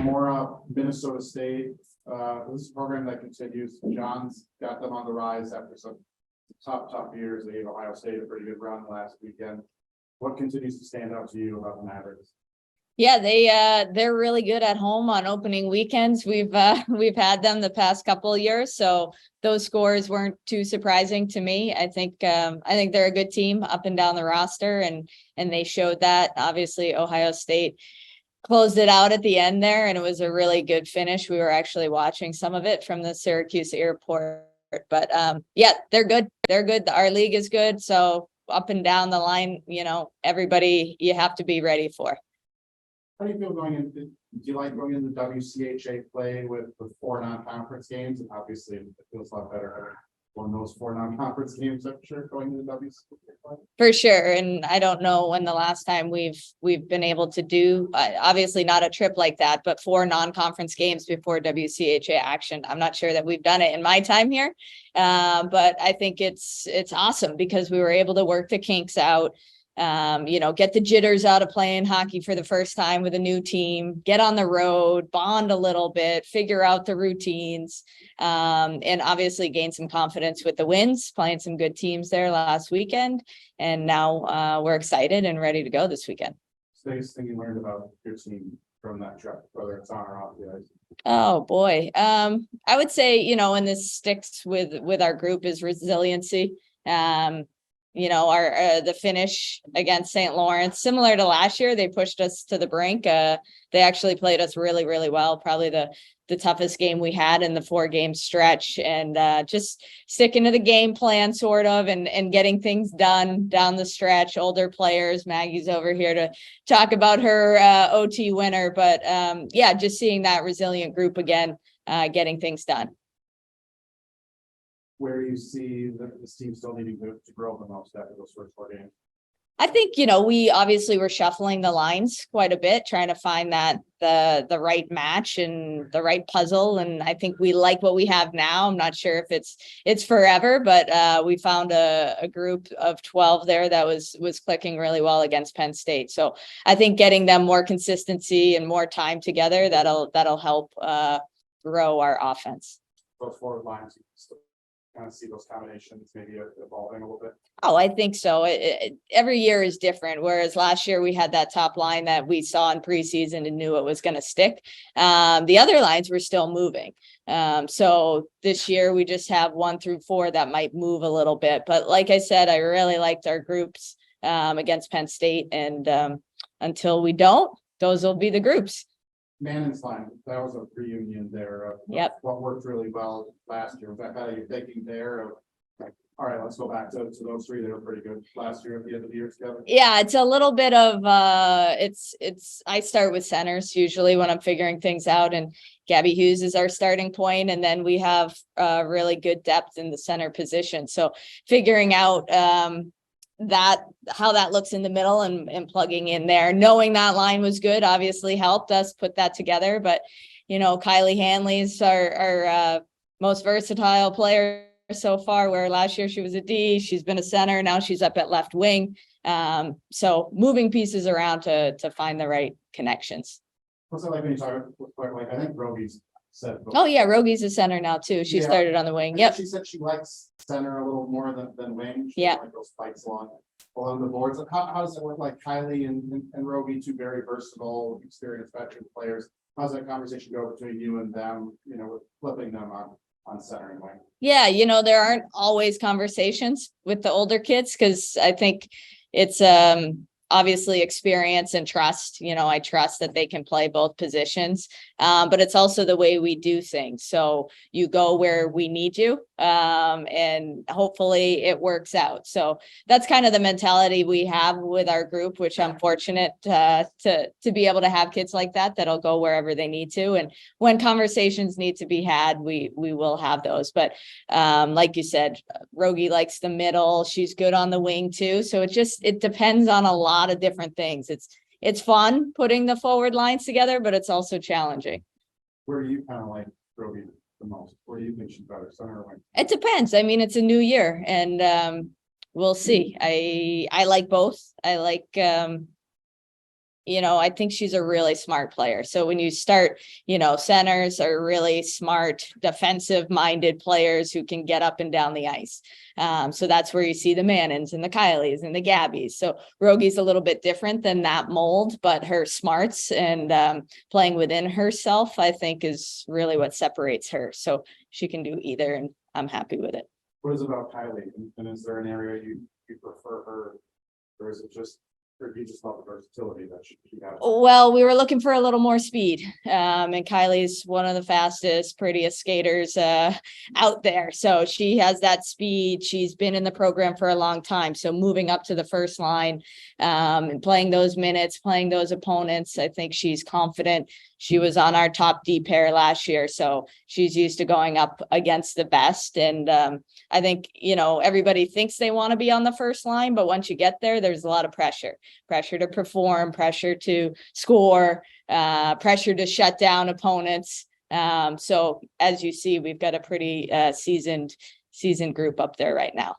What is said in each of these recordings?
More Minnesota State. This is a program that continues. John's got them on the rise after some tough years. They gave Ohio State a pretty good run last weekend. What continues to stand out to you about the Mavericks? Yeah, they're really good at home on opening weekends. We've had them the past couple of years, so those scores weren't too surprising to me. I think they're a good team up and down the roster, and they showed that. Obviously, Ohio State closed it out at the end there, and it was a really good finish. We were actually watching some of it from the Syracuse airport, but yeah, they're good. They're good. Our league is good, so up and down the line, everybody you have to be ready for. How do you feel going into? Do you like going into WCHA play with 4 non-conference games? And obviously, it feels a lot better having won those 4 non-conference games. I'm sure going into WCHA play. For sure, and I don't know when the last time we've been able to do obviously not a trip like that, but 4 non-conference games before WCHA action. I'm not sure that we've done it in my time here, but I think it's awesome because we were able to work the kinks out. Get the jitters out of playing hockey for the first time with a new team, get on the road, bond a little bit, figure out the routines, and obviously gain some confidence with the wins, playing some good teams there last weekend. And now we're excited and ready to go this weekend. Biggest thing you learned about your team from that trip, whether it's on or off the ice? Oh boy. I would say, and this sticks with our group is resiliency. The finish against St. Lawrence, similar to last year, they pushed us to the brink. They actually played us really, really well. Probably the toughest game we had in the 4-game stretch, and just sticking to the game plan sort of, and getting things done down the stretch. Older players, Maggie's over here to talk about her OT winner, but yeah, just seeing that resilient group again, getting things done. Where you see this team still needing to grow the most after those first 4 games? I think, we obviously were shuffling the lines quite a bit, trying to find that the right match and the right puzzle. And I think we like what we have now. I'm not sure if it's forever, but we found a group of 12 there that was clicking really well against Penn State. So I think getting them more consistency and more time together, that'll help grow our offense. Those forward lines, you can still kind of see those combinations maybe evolving a little bit. Oh, I think so. Every year is different. Whereas last year we had that top line that we saw in preseason and knew it was going to stick. The other lines were still moving. So this year we just have 1 through 4 that might move a little bit. But like I said, I really liked our groups against Penn State. And until we don't, those will be the groups. Manning's line, that was a reunion there. Yep. What worked really well last year? Was that kind of your thinking there of like, all right, let's go back to those 3 that were pretty good last year at the end of the year together? Yeah, it's a little bit of I start with centers usually when I'm figuring things out, and Gabby Hughes is our starting point, and then we have really good depth in the center position. So figuring out how that looks in the middle and plugging in there, knowing that line was good, obviously helped us put that together. But, Kylie Hanley's our most versatile player so far, where last year she was a D, she's been a center, now she's up at left wing. So moving pieces around to find the right connections. What's it like when you talk like, I think Roby's said. Oh yeah, Rogy's a center now too. She started on the wing. Yep. She said she likes center a little more than wing. She like those fights along the boards. How does it work? Like Kylie and Roby, 2 very versatile, experienced veteran players. How's that conversation go between you and them? With flipping them on center and wing. Yeah, there aren't always conversations with the older kids because I think it's obviously experience and trust. I trust that they can play both positions, but it's also the way we do things. So you go where we need you, and hopefully it works out. So that's kind of the mentality we have with our group, which I'm fortunate to be able to have kids like that'll go wherever they need to. And when conversations need to be had, we will have those. But like you said, Rogy likes the middle. She's good on the wing too. So it depends on a lot of different things. It's fun putting the forward lines together, but it's also challenging. Where do you kind of like Roby the most? Where do you think she's better, center or wing? It depends. I mean, it's a new year, and we'll see. I like both. I like I think she's a really smart player. So when you start, centers are really smart, defensive minded players who can get up and down the ice. So that's where you see the Mannins and the Kylies and the Gabbies. So Rogie's a little bit different than that mold, but her smarts and playing within herself, I think, is really what separates her. So she can do either, and I'm happy with it. What is it about Kylie? And is there an area you prefer her? Or is it just, or do you just love the versatility that she has? Well, we were looking for a little more speed. And Kylie's one of the fastest, prettiest skaters out there. So she has that speed. She's been in the program for a long time. So moving up to the first line and playing those minutes, playing those opponents, I think she's confident. She was on our top D pair last year. So she's used to going up against the best. And I think, everybody thinks they want to be on the first line, but once you get there, there's a lot of pressure to perform, pressure to score, pressure to shut down opponents. So as you see, we've got a pretty seasoned group up there right now.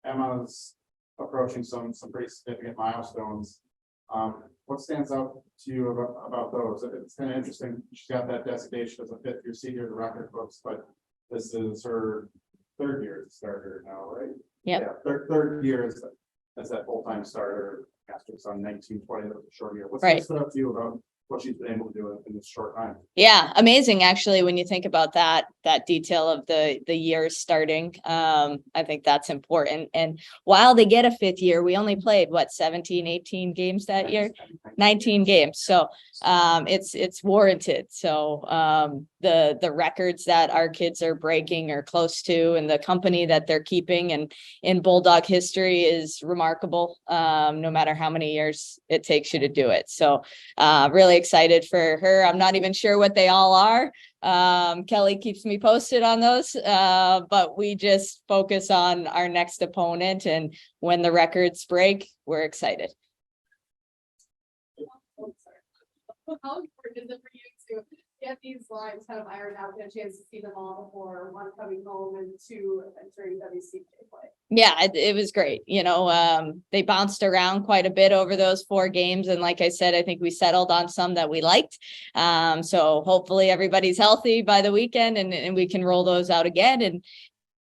Emma's approaching some pretty significant milestones. What stands out to you about those? It's kind of interesting. She's got that designation as a fifth-year senior in the record books, but this is her third year as a starter now, right? Yep. Yeah, third year as that full-time starter. Asterisks on 1920, that was a short year. What's Right. stood out to you about what she's been able to do in this short time? Yeah, amazing. Actually, when you think about that detail of the years starting, I think that's important. And while they get a fifth year, we only played 17, 18 games that year, 19 games. So it's warranted. So the records that our kids are breaking or close to, and the company that they're keeping and in Bulldog history is remarkable. No matter how many years it takes you to do it. So really excited for her. I'm not even sure what they all are. Kelly keeps me posted on those, but we just focus on our next opponent, and when the records break, we're excited. How important is it for you to get these lines kind of ironed out, get a chance to see them all before one coming home and two entering WCJ play? Yeah, it was great. They bounced around quite a bit over those 4 games. And like I said, I think we settled on some that we liked. So hopefully everybody's healthy by the weekend and we can roll those out again. And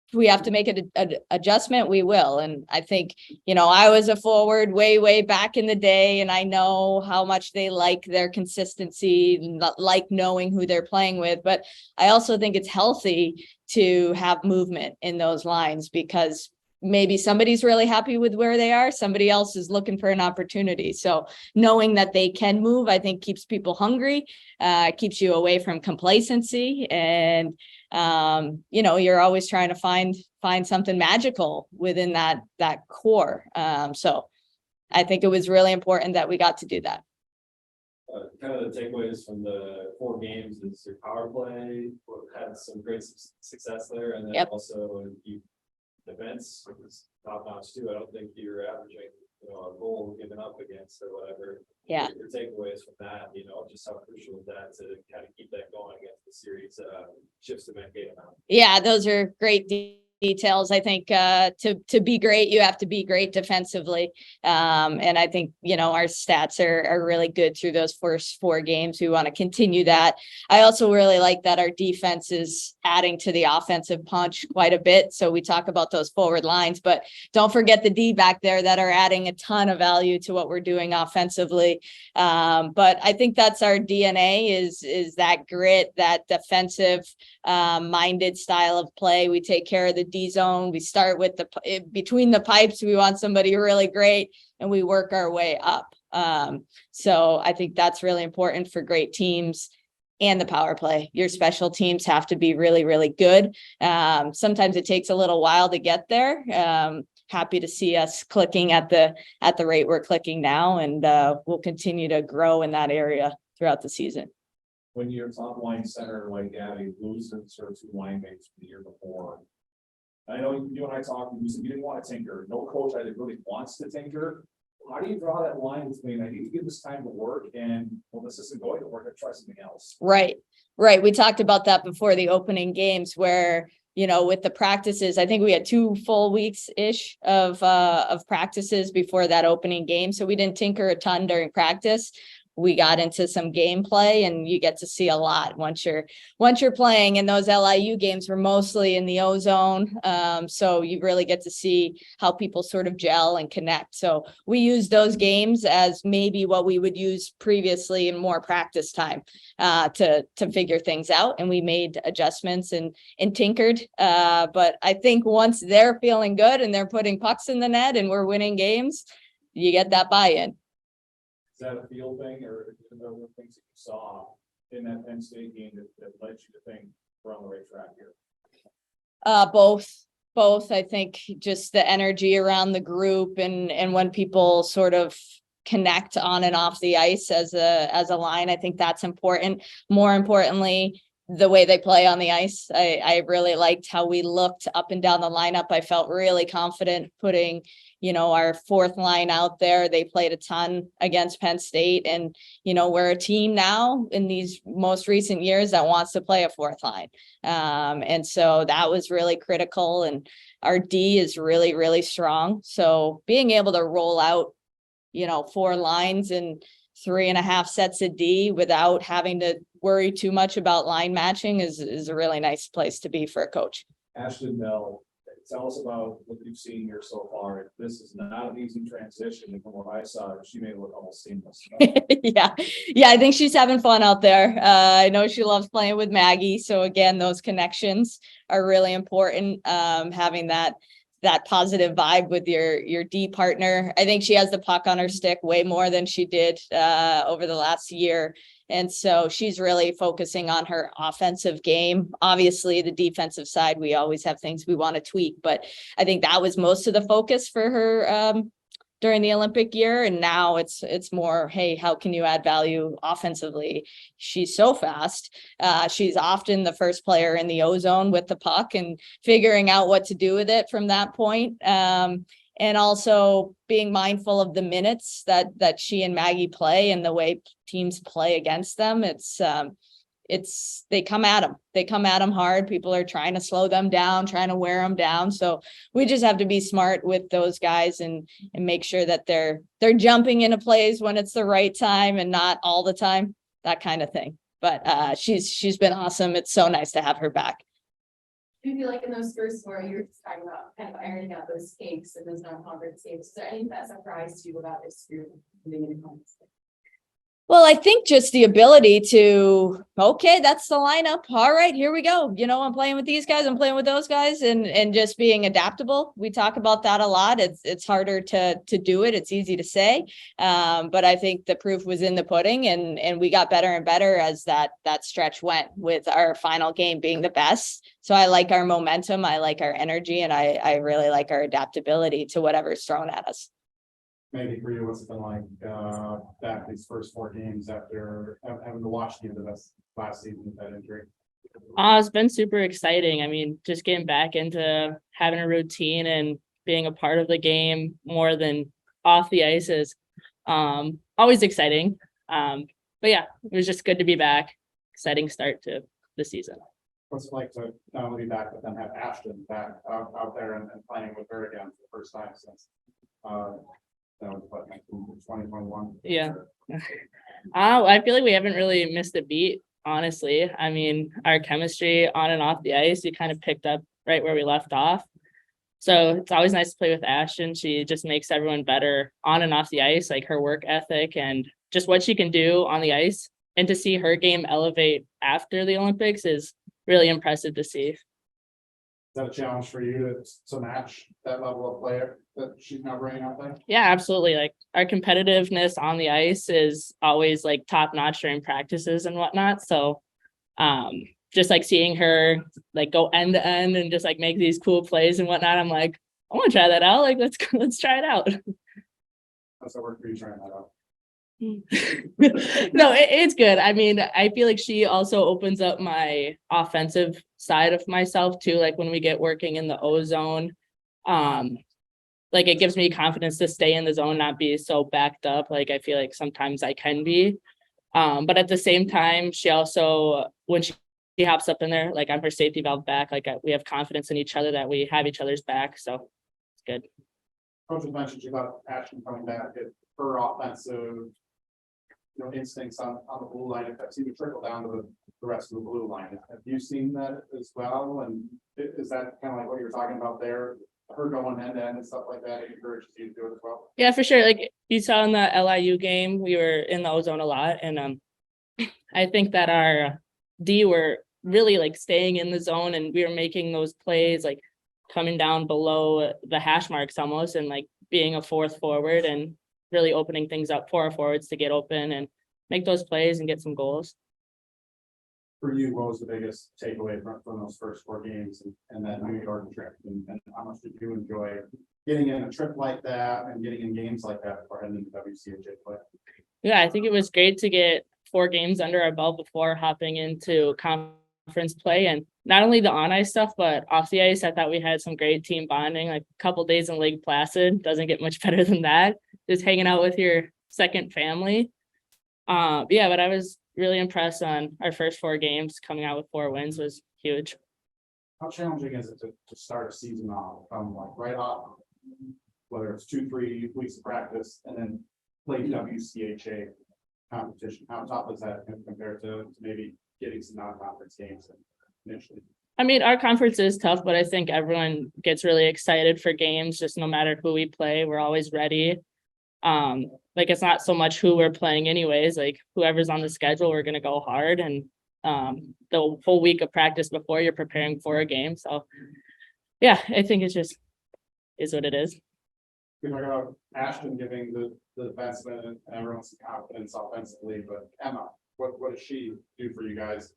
if we have to make an adjustment, we will. And I think, I was a forward way back in the day, and I know how much they like their consistency, like knowing who they're playing with. But I also think it's healthy to have movement in those lines, because maybe somebody's really happy with where they are. Somebody else is looking for an opportunity. So knowing that they can move, I think keeps people hungry, keeps you away from complacency. And, you're always trying to find something magical within that core. So I think it was really important that we got to do that. Kind of the takeaways from the 4 games is your power play had some great success there. And then Yep. also you defense was top notch too. I don't think you're averaging, a goal given up against or whatever. Yeah. Your takeaways from that, just how crucial is that to kind of keep that going against the series shifts to Mankato now. Yeah, those are great details. I think to be great, you have to be great defensively. And I think, our stats are really good through those first 4 games. We want to continue that. I also really like that our defense is adding to the offensive punch quite a bit. So we talk about those forward lines, but don't forget the D back there that are adding a ton of value to what we're doing offensively. But I think that's our DNA is that grit, that defensive minded style of play. We take care of the D zone. We start with between the pipes. We want somebody really great, and we work our way up. So I think that's really important for great teams. And the power play, your special teams have to be really, really good. Sometimes it takes a little while to get there. Happy to see us clicking at the rate we're clicking now, and we'll continue to grow in that area throughout the season. When your top line center like Gabby loses her 2 line mates from the year before, I know you and I talked, and you said you didn't want to tinker. No coach either really wants to tinker. How do you draw that line between I need to give this time to work and well, this isn't going to work, I try something else? Right. We talked about that before the opening games, where with the practices, I think we had 2 full weeks-ish of practices before that opening game. So we didn't tinker a ton during practice. We got into some gameplay, and you get to see a lot once you're playing. And those LIU games were mostly in the ozone. So you really get to see how people sort of gel and connect. So we use those games as maybe what we would use previously in more practice time to figure things out. And we made adjustments and tinkered. But I think once they're feeling good and they're putting pucks in the net and we're winning games, you get that buy-in. Is that a feel thing, or are there other things that you saw in that Penn State game that led you to think we're on the right track here? Both. I think just the energy around the group and when people sort of connect on and off the ice as a line, I think that's important. More importantly, the way they play on the ice. I really liked how we looked up and down the lineup. I felt really confident putting our 4th line out there. They played a ton against Penn State, and we're a team now in these most recent years that wants to play a 4th line. And so that was really critical, and our D is really, really strong. So being able to roll out 4 lines and 3.5 sets of D without having to worry too much about line matching is a really nice place to be for a coach. Ashton Bell, tell us about what you've seen here so far. This is not an easy transition, and from what I saw, she made it look almost seamless. Yeah, I think she's having fun out there. I know she loves playing with Maggie. So again, those connections are really important. Having that positive vibe with your D partner. I think she has the puck on her stick way more than she did over the last year. And so she's really focusing on her offensive game. Obviously, the defensive side, we always have things we want to tweak, but I think that was most of the focus for her during the Olympic year. And now it's more, hey, how can you add value offensively? She's so fast. She's often the first player in the ozone with the puck and figuring out what to do with it from that point. And also being mindful of the minutes that she and Maggie play and the way teams play against them. They come at them hard. People are trying to slow them down, trying to wear them down. So we just have to be smart with those guys and make sure that they're jumping into plays when it's the right time and not all the time, that kind of thing. But she's been awesome. It's so nice to have her back. Do you feel like in those first 4 years, talking about kind of ironing out those kinks and those non-conference games, is there anything that surprised you about this group being in conference? Well, I think just the ability to, okay, that's the lineup. All right, here we go. I'm playing with these guys. I'm playing with those guys, and just being adaptable. We talk about that a lot. It's harder to do it. It's easy to say, but I think the proof was in the pudding, and we got better and better as that stretch went, with our final game being the best. So I like our momentum. I like our energy, and I really like our adaptability to whatever's thrown at us. Maybe for you, what's it been like back these first 4 games after having to watch the end of this last season with that injury? It's been super exciting. I mean, just getting back into having a routine and being a part of the game more than off the ice is always exciting. But yeah, it was just good to be back. Exciting start to the season. What's it like to not only be back, but then have Ashton back out there and playing with her again for the first time since that was what, 2021? Yeah. I feel like we haven't really missed a beat, honestly. I mean, our chemistry on and off the ice, we kind of picked up right where we left off. So it's always nice to play with Ashton. She just makes everyone better on and off the ice, like her work ethic and just what she can do on the ice. And to see her game elevate after the Olympics is really impressive to see. Is that a challenge for you to match that level of player that she's now bringing out there? Yeah, absolutely. Like our competitiveness on the ice is always like top notch during practices and whatnot. So just like seeing her like go end to end and just like make these cool plays and whatnot, I'm like, I want to try that out. Like, let's try it out. How's that work for you trying that out? No, it's good. I mean, I feel like she also opens up my offensive side of myself too. Like when we get working in the O zone, like it gives me confidence to stay in the zone, not be so backed up. Like I feel like sometimes I can be. But at the same time, she also, when she she hops up in there, like I'm her safety valve back, like we have confidence in each other that we have each other's back, so it's good. Coach had mentioned about Ashton coming back, at her offensive. Instincts on the blue line, if that seemed to trickle down to the rest of the blue line. Have you seen that as well? And is that kind of like what you were talking about there? Her going end to end and stuff like that, it encourages you to do it as well? Yeah, for sure. Like you saw in the LIU game, we were in the ozone a lot, and I think that our D were really like staying in the zone, and we were making those plays like coming down below the hash marks almost, and like being a fourth forward and really opening things up for our forwards to get open and make those plays and get some goals. For you, what was the biggest takeaway from those first 4 games and that New York trip? And how much did you enjoy getting in a trip like that and getting in games like that before heading into WCHA play? Yeah, I think it was great to get 4 games under our belt before hopping into conference play, and not only the on ice stuff, but off the ice. I thought we had some great team bonding, like a couple days in Lake Placid. Doesn't get much better than that. Just hanging out with your second family. Yeah, but I was really impressed on our first 4 games. Coming out with 4 wins was huge. How challenging is it to start a season off from like right off, whether it's 2-3 weeks of practice and then play WCHA competition? How tough is that compared to maybe getting some non-conference games initially? I mean, our conference is tough, but I think everyone gets really excited for games. Just no matter who we play, we're always ready. Like it's not so much who we're playing anyways, like whoever's on the schedule, we're going to go hard, and the whole week of practice before you're preparing for a game. So yeah, I think it's just is what it is. We talk about Ashton giving the defenseman and everyone some confidence offensively, but Emma, what does she do for you guys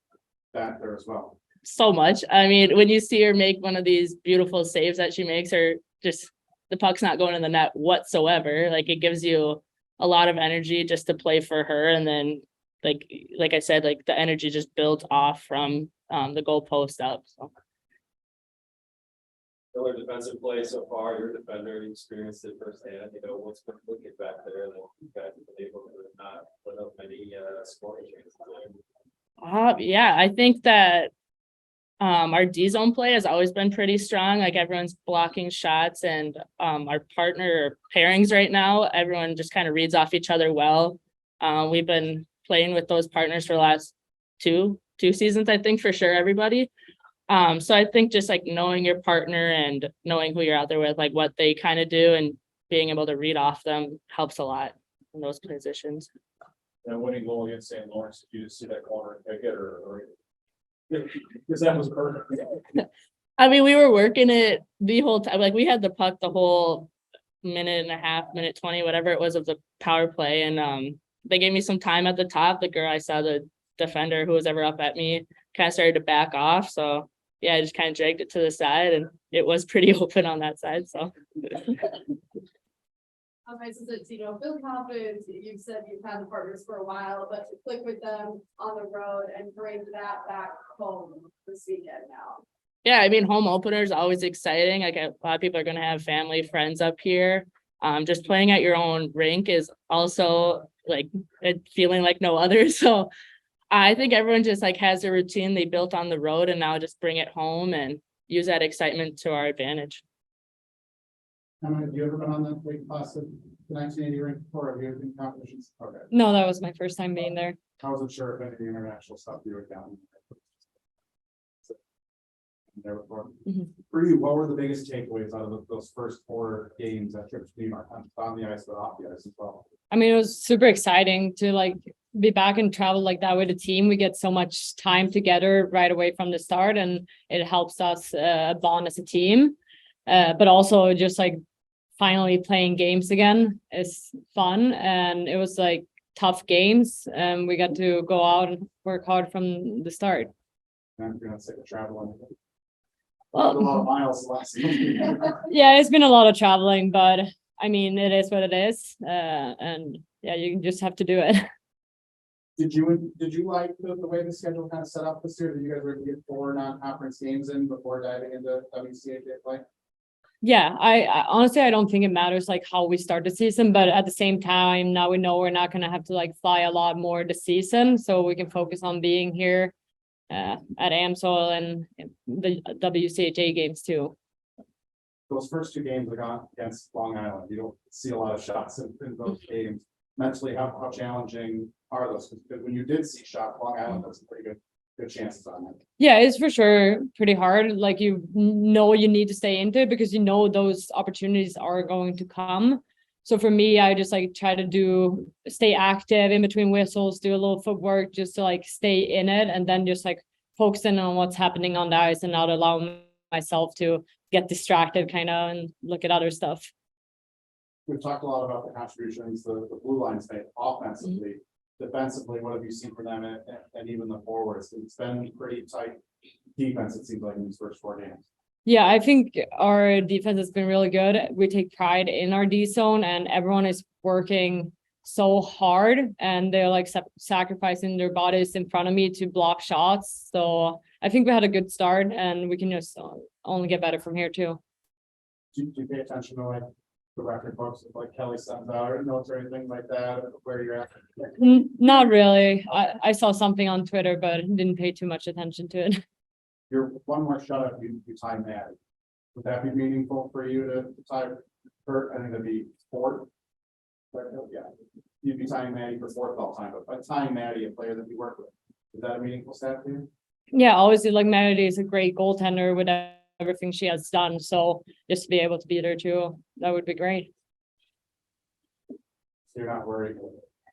back there as well? So much. I mean, when you see her make one of these beautiful saves that she makes, or just the puck's not going in the net whatsoever, like it gives you a lot of energy just to play for her. And then like I said, like the energy just builds off from the goal post up. So Killer defensive play so far, your defender, you experienced it firsthand, what's been looking back there that you guys have been able to not put up many scoring chances there. Yeah, I think that our D zone play has always been pretty strong. Like everyone's blocking shots, and our partner pairings right now, everyone just kind of reads off each other well. We've been playing with those partners for the last two seasons, I think, for sure, everybody. So I think just like knowing your partner and knowing who you're out there with, like what they kind of do, and being able to read off them helps a lot in those positions. That winning goal against St. Lawrence, did you just see that corner and pick it, or because that was perfect? I mean, we were working it the whole time. Like we had the puck the whole minute and a half, minute 20, whatever it was of the power play. And they gave me some time at the top. The girl, I saw the defender who was ever up at me kind of started to back off. So yeah, I just kind of dragged it to the side, and it was pretty open on that side. So How nice is it to, build confidence? You've said you've had the partners for a while, but to click with them on the road and bring that back home this weekend now. yeah, I mean, home opener is always exciting. Like a lot of people are going to have family, friends up here. Just playing at your own rink is also like a feeling like no other. So I think everyone just like has a routine they built on the road, and now just bring it home and use that excitement to our advantage. Have you ever been on the Lake Placid 1980 rink before? Have you ever been in competitions? Okay. No, that was my first time being there. I wasn't sure if any of the international stuff you were down there before. Mhm. For you, what were the biggest takeaways out of those first 4 games at trips to New York, on the ice, but off the ice as well? I mean, it was super exciting to like be back and travel like that with a team. We get so much time together right away from the start, and it helps us bond as a team. But also just like finally playing games again is fun, and it was like tough games, and we got to go out and work hard from the start. I'm gonna say traveling. A Well, lot of miles last. yeah, it's been a lot of traveling, but I mean, it is what it is. And yeah, you just have to do it. Did you like the way the schedule kind of set up this year? That you guys were able to get 4 non-conference games in before diving into WCHA play? Yeah, I honestly, I don't think it matters like how we start the season, but at the same time, now we know we're not gonna have to like fly a lot more this season, so we can focus on being here at AMSOIL and the WCHA games too. Those first two games against Long Island, you don't see a lot of shots in those games. Mentally, how challenging are those? Because when you did see shots, Long Island has some pretty good chances on it. Yeah, it's for sure pretty hard. Like you know you need to stay into it because you know those opportunities are going to come. So for me, I just like try to stay active in between whistles, do a little footwork just to like stay in it, and then just like focusing on what's happening on the ice and not allow myself to get distracted kind of and look at other stuff. We've talked a lot about the contributions the blue lines made offensively. Defensively, what have you seen from them and even the forwards? It's been pretty tight defense, it seems like, in these first 4 games. Yeah, I think our defense has been really good. We take pride in our D zone and everyone is working so hard and they're like sacrificing their bodies in front of me to block shots. So I think we had a good start and we can just only get better from here too. Do you pay attention to like the record books if like Kelly sends out or notes or anything like that, where you're at? Not really. I saw something on Twitter, but didn't pay too much attention to it. You're one more shutout, you tie Maddie. Would that be meaningful for you to tie her? I think that'd be 4th. But yeah, you'd be tying Maddie for 4th all time, but by tying Maddie, a player that you work with, is that a meaningful stat for you? Yeah, obviously like Melody is a great goaltender with everything she has done. So just to be able to beat her too, that would be great. So you're not worried,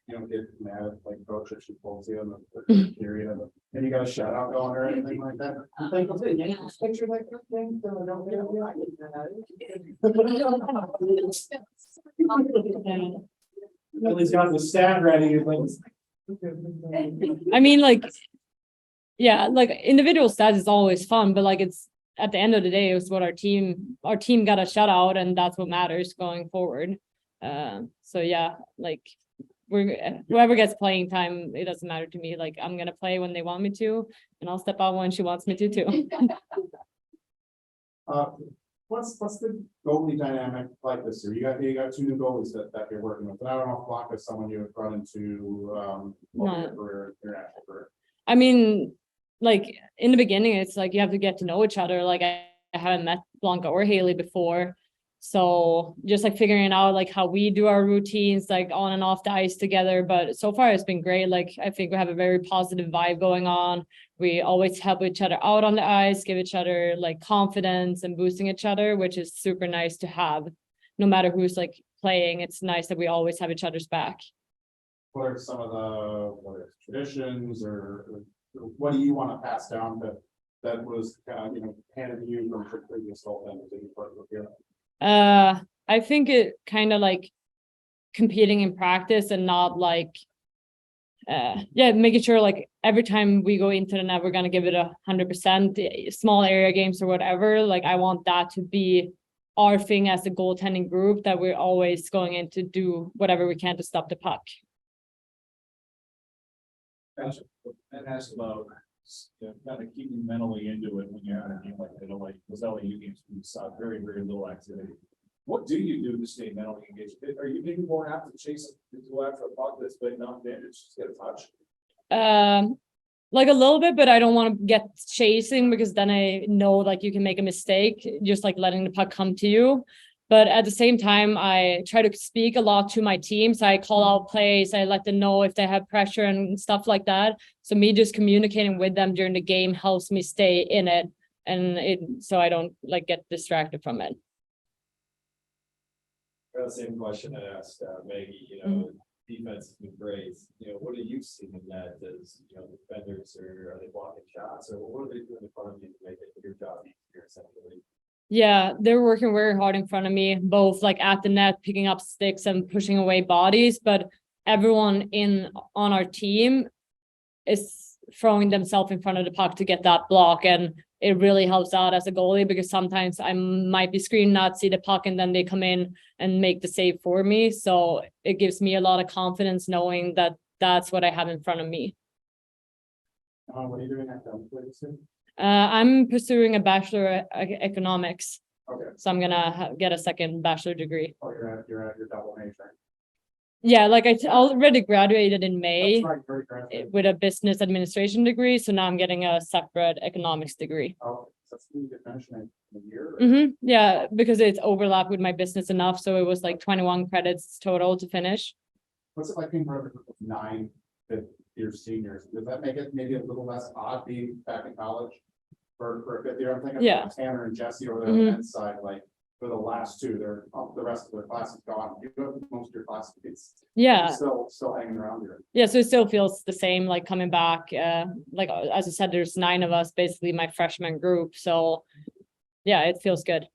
you don't get mad at like coach if she pulls you in the period of and you got a shutout going or anything like that. I think I'll say, yeah, picture like that thing. So I don't He's got the stat ready. I mean, like, yeah, like individual stats is always fun, but like it's at the end of the day, it's what our team got a shutout, and that's what matters going forward. So yeah, like whoever gets playing time, it doesn't matter to me. Like I'm gonna play when they want me to, and I'll step out when she wants me to too. What's the goalie dynamic like this year? You got 2 new goalies that you're working with, and I don't know if Blanca is someone you have run into over your career, your national career. I mean, like in the beginning, it's like you have to get to know each other. Like I haven't met Blanca or Haley before. So just like figuring out like how we do our routines, like on and off the ice together. But so far it's been great. Like I think we have a very positive vibe going on. We always help each other out on the ice, give each other like confidence and boosting each other, which is super nice to have. No matter who's like playing, it's nice that we always have each other's back. What are some of the traditions or what do you want to pass down that was handed to you from previous goaltenders that you worked with here? I think it kind of like competing in practice and not like making sure like every time we go into the net we're gonna give it 100%, small area games or whatever. Like I want that to be our thing as a goaltending group, that we're always going in to do whatever we can to stop the puck. And ask about, kind of keeping mentally into it when you're at a game like that, like those LAU games, we saw very, very little activity. What do you do to stay mentally engaged? Are you maybe more apt to chase to go after a puck that's been not damaged, just get a touch? Like a little bit, but I don't want to get chasing because then I know like you can make a mistake, just like letting the puck come to you. But at the same time, I try to speak a lot to my team. So I call out plays, I let them know if they have pressure and stuff like that. So me just communicating with them during the game helps me stay in it. And so I don't like get distracted from it. The same question I asked Maggie, defense has been great. What are you seeing in that as, defenders are they blocking shots or what are they doing in front of you to make it your job easier essentially? Yeah, they're working very hard in front of me, both like at the net, picking up sticks and pushing away bodies, but everyone on our team is throwing themselves in front of the puck to get that block. And it really helps out as a goalie because sometimes I might be screened, not see the puck, and then they come in and make the save for me. So it gives me a lot of confidence knowing that that's what I have in front of me. What are you doing at the I'm pursuing a Bachelor of Economics. Okay. So I'm gonna get a second bachelor degree. Oh, you're at your double major. Yeah, like I already graduated in May That's right, very graduated. with a business administration degree, so now I'm getting a separate economics degree. Oh, so that's when you get mentioned in a year. Yeah, because it's overlapped with my business enough, so it was like 21 credits total to finish. What's it like being part of a group of 9 fifth-year seniors? Does that make it maybe a little less odd being back in college? For a fifth year, I'm thinking Yeah. of Tanner and Jesse over there on the men's side, like, for the last 2, the rest of their class is gone. You have most of your classmates. Yeah, Still hanging around here. yeah, so it still feels the same, like coming back, like as I said, there's 9 of us, basically my freshman group, so yeah, it feels good.